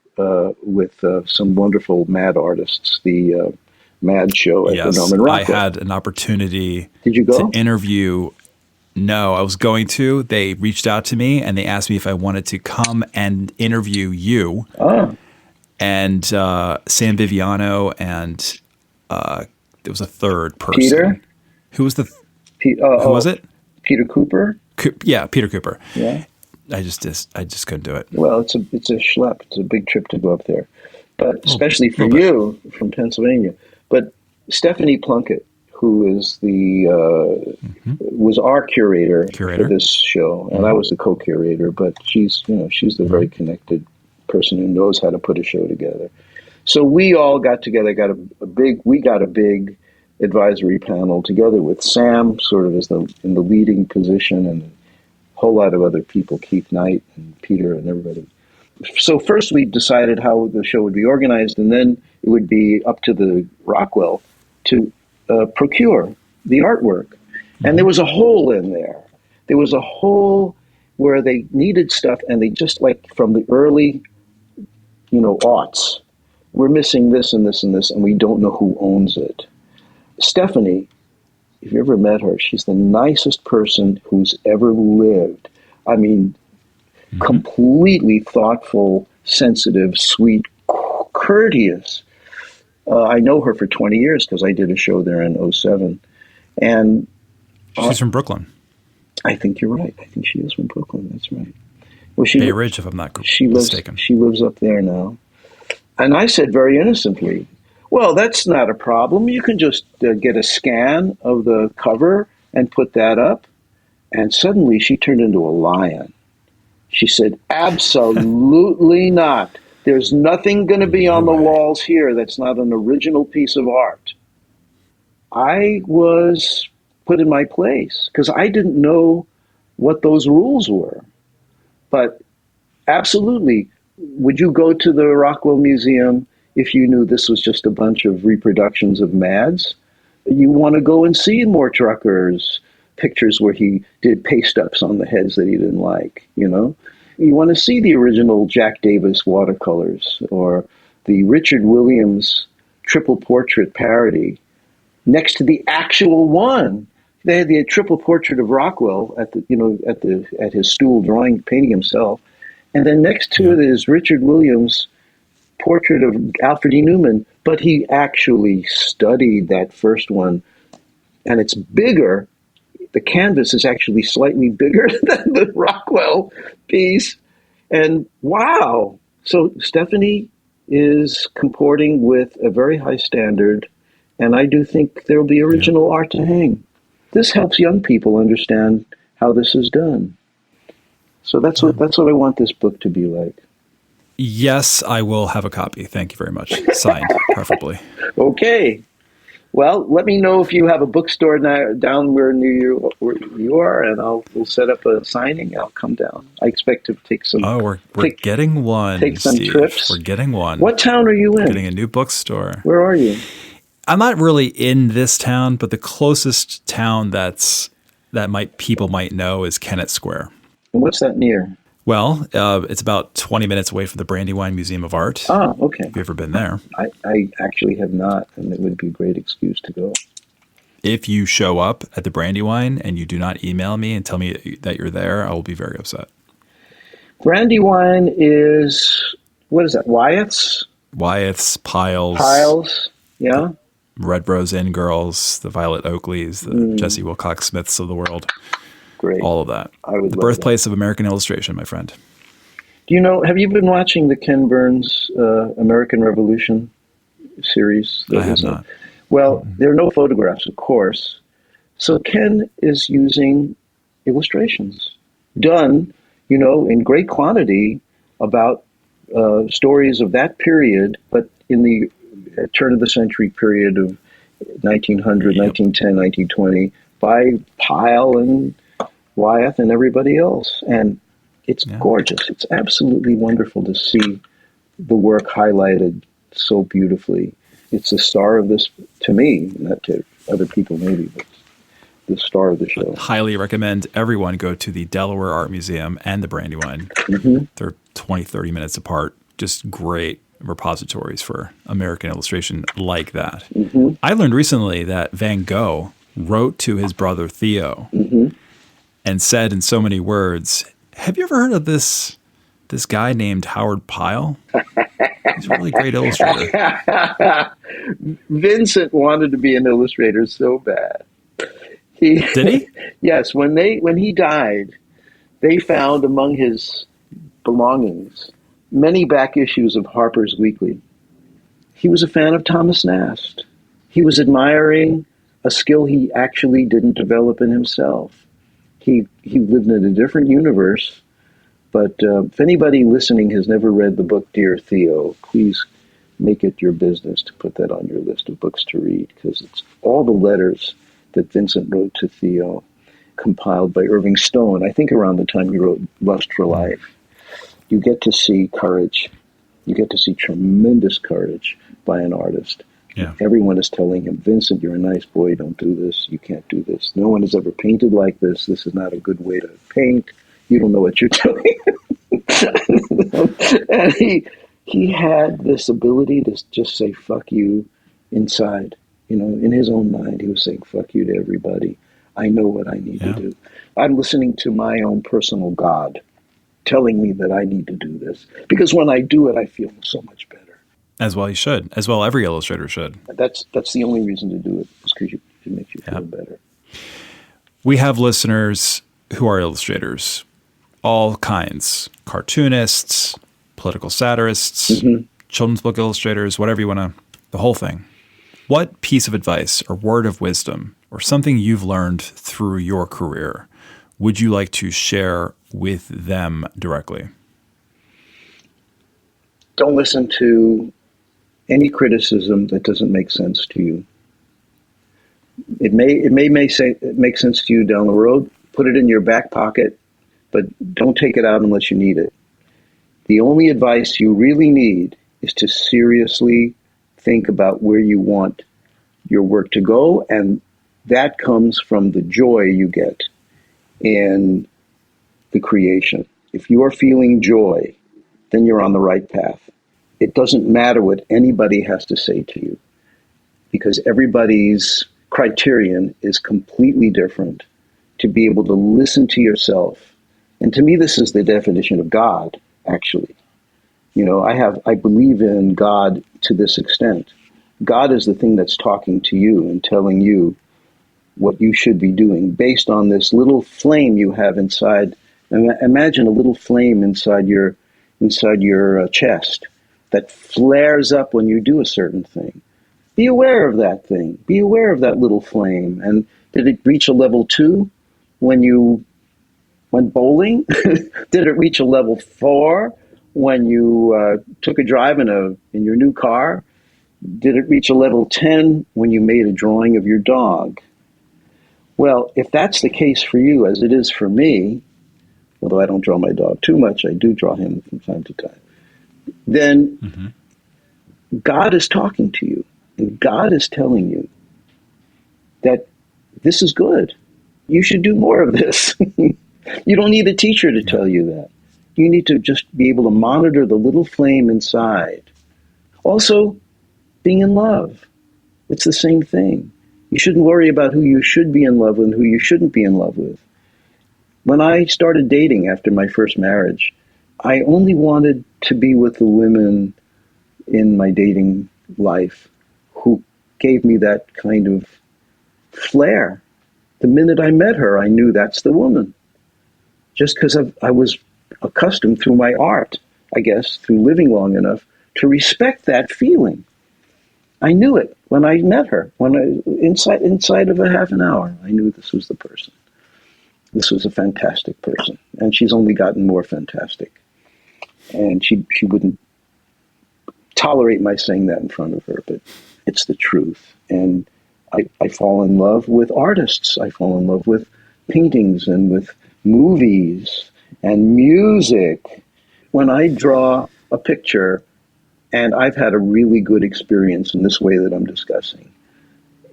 with some wonderful MAD artists, the MAD show at the Norman Rockwell. I had an opportunity Did you go? to interview. No, I was going to. They reached out to me and they asked me if I wanted to come and interview you. Oh. And Sam Viviano, and there was a third person. Peter? Who was who was it? Peter Kuper? Peter Kuper. Yeah. I just couldn't do it. Well, it's a schlep. It's a big trip to go up there, but especially for you from Pennsylvania. But Stephanie Plunkett, who is was our curator for this show, and I was the co-curator. But she's the very connected person who knows how to put a show together. So we all got together, got a big advisory panel together with Sam sort of in the leading position, and a whole lot of other people, Keith Knight and Peter and everybody. So first we decided how the show would be organized, and then it would be up to the Rockwell to procure the artwork. And there was a hole in there. There was a hole where they needed stuff, and they just, like, from the early, aughts, we're missing this and this and this, and we don't know who owns it. Stephanie, if you ever met her, she's the nicest person who's ever lived. I mean, completely thoughtful, sensitive, sweet, courteous. I know her for 20 years because I did a show there in 2007. And she's from Brooklyn. I think you're right. I think she is from Brooklyn. That's right. Well, Bay Ridge, if I'm not mistaken. She lives up there now. And I said very innocently, well, that's not a problem. You can just get a scan of the cover and put that up. And suddenly she turned into a lion. She said, absolutely not. There's nothing going to be on the walls here that's not an original piece of art. I was put in my place because I didn't know what those rules were. But absolutely, would you go to the Rockwell Museum if you knew this was just a bunch of reproductions of Mads? You want to go and see Mort Drucker's pictures where he did paste-ups on the heads that he didn't like, You want to see the original Jack Davis watercolors or the Richard Williams triple portrait parody next to the actual one. They had the triple portrait of Rockwell at his stool painting himself. And then next to it is Richard Williams' portrait of Alfred E. Newman, but he actually studied that first one, and it's bigger. The canvas is actually slightly bigger than the Rockwell piece. And wow. So Stephanie is comporting with a very high standard, and I do think there will be original art to hang. This helps young people understand how this is done. So that's what I want this book to be like. Yes, I will have a copy. Thank you very much. Signed, preferably. Okay. Well, let me know if you have a bookstore down where you are, and we'll set up a signing. I'll come down. I expect to take some. Oh, we're getting one. Take some Steve. trips. We're getting one. What town are you in? We're getting a new bookstore. Where are you? I'm not really in this town, but the closest town that people might know is Kennett Square. And what's that near? Well, it's about 20 minutes away from the Brandywine Museum of Art. Oh, okay. Have you ever been there? I actually have not, and it would be a great excuse to go. If you show up at the Brandywine and you do not email me and tell me that you're there, I will be very upset. Brandywine is, what is that, Wyeth's? Wyeth's, Piles. Piles, yeah. Red Rose Inn girls, the Violet Oakleys, the Jesse Wilcox Smiths of the world. Great. All of that. I would the love birthplace of American illustration, my friend. Do you know, have you been watching the Ken Burns American Revolution series? I have not. Well, there are no photographs, of course. So Ken is using illustrations done, in great quantity about stories of that period, but in the turn of the century period of 1900, 1910, 1920, by Pyle and Wyeth and everybody else. And it's gorgeous. It's absolutely wonderful to see the work highlighted so beautifully. It's the star of this, to me, not to other people maybe, but the star of the show. I highly recommend everyone go to the Delaware Art Museum and the Brandywine. They're 20, 30 minutes apart. Just great repositories for American illustration like that. I learned recently that Van Gogh wrote to his brother Theo and said in so many words, have you ever heard of this guy named Howard Pyle? He's a really great illustrator. Vincent wanted to be an illustrator so bad. Did he? Yes. When he died, they found among his belongings many back issues of Harper's Weekly. He was a fan of Thomas Nast. He was admiring a skill he actually didn't develop in himself. He lived in a different universe. But if anybody listening has never read the book Dear Theo, please make it your business to put that on your list of books to read, because it's all the letters that Vincent wrote to Theo, compiled by Irving Stone, I think around the time he wrote Lust for Life. You get to see courage. You get to see tremendous courage by an artist. Yeah. Everyone is telling him, Vincent, you're a nice boy, don't do this, you can't do this. No one has ever painted like this is not a good way to paint. You don't know what you're doing. And he had this ability to just say, fuck you inside. In his own mind, he was saying, fuck you to everybody. I know what I need to do. I'm listening to my own personal God telling me that I need to do this. Because when I do it, I feel so much better. As well you should. As well every illustrator should. That's the only reason to do it, is because it makes you feel better. We have listeners who are illustrators. All kinds. Cartoonists, political satirists, children's book illustrators, whatever you want to, the whole thing. What piece of advice or word of wisdom or something you've learned through your career would you like to share with them directly? Don't listen to any criticism that doesn't make sense to you. It may make sense to you down the road. Put it in your back pocket, but don't take it out unless you need it. The only advice you really need is to seriously think about where you want your work to go, and that comes from the joy you get in the creation. If you are feeling joy, then you're on the right path. It doesn't matter what anybody has to say to you, because everybody's criterion is completely different. To be able to listen to yourself. And to me, this is the definition of God, actually. I believe in God to this extent. God is the thing that's talking to you and telling you what you should be doing based on this little flame you have inside. Imagine a little flame inside your chest that flares up when you do a certain thing. Be aware of that thing. Be aware of that little flame. And did it reach a level 2 when you went bowling? Did it reach a level 4 when you took a drive in your new car? Did it reach a level 10 when you made a drawing of your dog? Well, if that's the case for you, as it is for me, although I don't draw my dog too much, I do draw him from time to time, then God is talking to you, and God is telling you that this is good. You should do more of this. You don't need a teacher to tell you that. You need to just be able to monitor the little flame inside. Also, being in love. It's the same thing. You shouldn't worry about who you should be in love with and who you shouldn't be in love with. When I started dating after my first marriage, I only wanted to be with the women in my dating life who gave me that kind of flair. The minute I met her, I knew that's the woman. Just because I was accustomed through my art, I guess, through living long enough, to respect that feeling. I knew it when I met her. Inside of a half an hour, I knew this was the person. This was a fantastic person. And she's only gotten more fantastic. And she wouldn't tolerate my saying that in front of her, but it's the truth. And I fall in love with artists. I fall in love with paintings and with movies and music. When I draw a picture, and I've had a really good experience in this way that I'm discussing,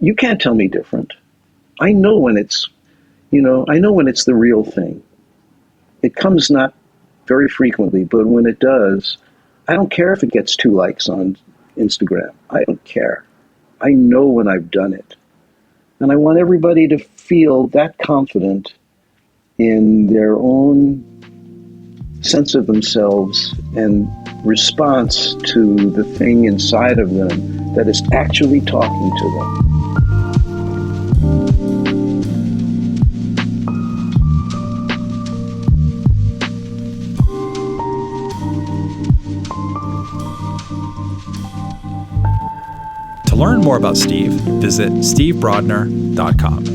you can't tell me different. I know when it's the real thing. It comes not very frequently, but when it does, I don't care if it gets 2 likes on Instagram. I don't care. I know when I've done it. And I want everybody to feel that confident in their own sense of themselves and response to the thing inside of them that is actually talking to them. To learn more about Steve, visit stevebrodner.com.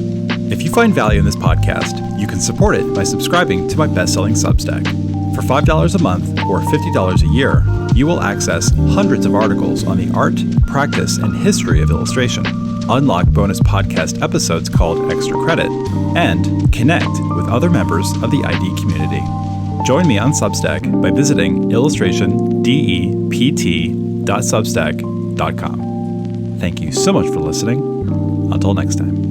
If you find value in this podcast, you can support it by subscribing to my best-selling Substack. For $5 a month or $50 a year, you will access hundreds of articles on the art, practice, and history of illustration, unlock bonus podcast episodes called Extra Credit, and connect with other members of the ID community. Join me on Substack by visiting illustrationdept.substack.com. Thank you so much for listening. Until next time.